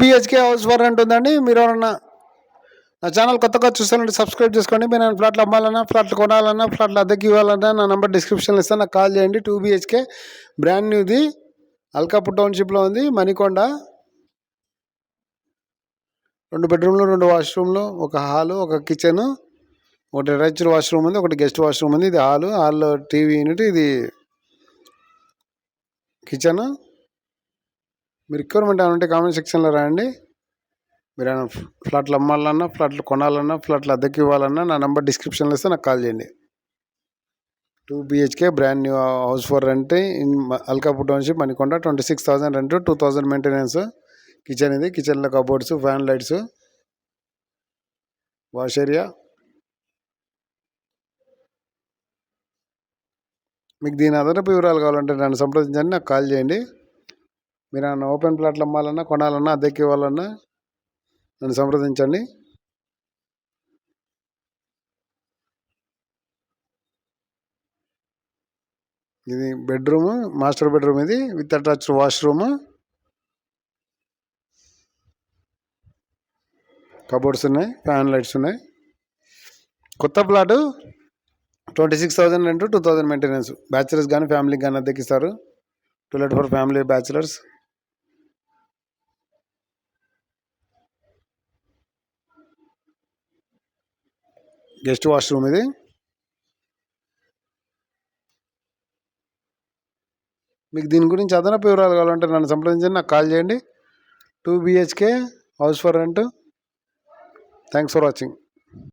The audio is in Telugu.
BHK హౌస్ ఫర్ రెంట్ ఉందండి. మీరు ఎవరన్నా నా ఛానల్ కొత్తగా చూస్తానంటే సబ్స్క్రైబ్ చేసుకోండి. మీరు నేను ఫ్లాట్లు అమ్మాలన్నా, ఫ్లాట్లు కొనాలన్నా, ఫ్లాట్లు అద్దెకి ఇవ్వాలన్నా నా నెంబర్ డిస్క్రిప్షన్లో ఇస్తాను. నాకు కాల్ చేయండి. 2 BHK బ్రాండ్ న్యూది, అల్కాపూర్ టౌన్షిప్లో ఉంది, మణికొండ. 2 బెడ్రూమ్లు, 2 వాష్రూమ్లు, ఒక హాలు, ఒక కిచెను, ఒకటి అటాచ్డ్ వాష్రూమ్ ఉంది, ఒకటి గెస్ట్ వాష్రూమ్ ఉంది. ఇది హాల్లో టీవీ యూనిట్, ఇది కిచెను. మీరు రిక్వైర్మెంట్ ఏమైనా ఉంటే కామెంట్ సెక్షన్లో రాయండి. మీరు ఏమైనా ఫ్లాట్లు అమ్మాలన్నా, ఫ్లాట్లు కొనాలన్నా, ఫ్లాట్లు అద్దెకి ఇవ్వాలన్నా నా నెంబర్ డిస్క్రిప్షన్లో ఇస్తే నాకు కాల్ చేయండి. 2 BHK brand new house for rent in Alkapur township, Manikonda. 26,000 rent, 2,000 maintenance. Kitchen ఇది, కిచెన్లో cupboards, fan lights, wash area. మీకు దీని అదనపు వివరాలు కావాలంటే నన్ను సంప్రదించండి, నాకు కాల్ చేయండి. మీరు ఏమైనా ఓపెన్ ప్లాట్లు అమ్మాలన్నా, కొనాలన్నా, అద్దెకి ఇవ్వాలన్నా నన్ను సంప్రదించండి. ఇది బెడ్రూమ్, మాస్టర్ బెడ్రూమ్ ఇది, విత్ అటాచ్డ్ వాష్రూమ్, కబోర్డ్స్ ఉన్నాయి, ఫ్యాన్ లైట్స్ ఉన్నాయి. కొత్త ప్లాటు 26,000 రెంట్, 2,000 మెయింటెనెన్స్. బ్యాచిలర్స్ కానీ ఫ్యామిలీకి కానీ అద్దెకిస్తారు. Toilet for family, bachelors. Guest washroom ఇది. మీకు దీని గురించి అదనపు వివరాలు కావాలంటే నన్ను సంప్రదించండి, నాకు కాల్ చేయండి. 2 BHK house for rent. Thanks for watching.